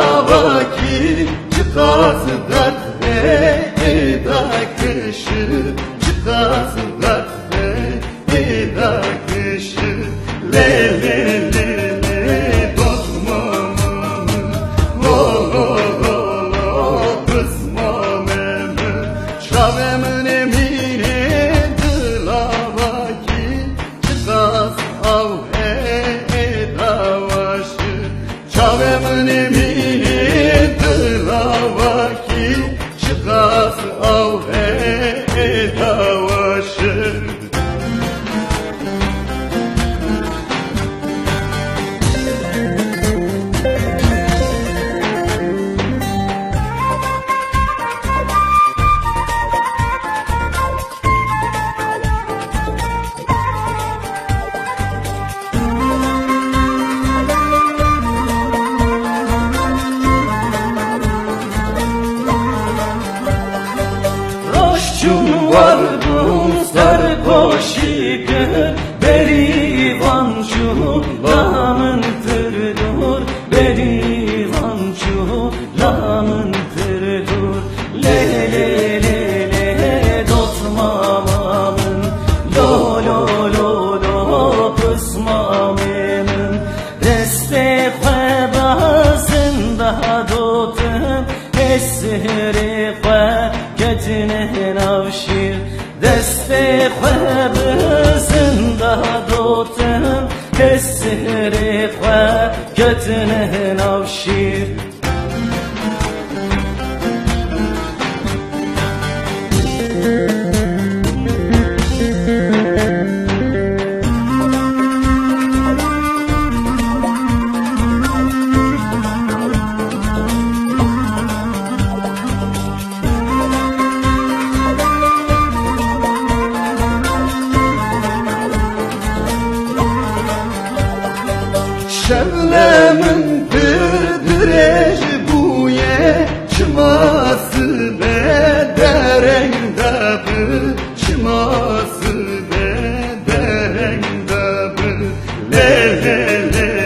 lavaki çıkası dert eda kışı çıkası dert eda kışı le le le le dostmamı lo lo lo lo kısmamı şavemin emine lavaki çıkası av eda vaşı şavemin emine lavaki çıkası av eda vaşı Roşçun vardım sarkoşike berivancı lamın tırdur berivancı lamın tırdur le le le le dotmamamın lo lo lo lo kısmamımın deste bazında dotum esri ketine navşir deste xebzında dotem esri ketine navşir Şevlemin pürdüreş buye çıması be derengde bı çıması be derengde bı le le le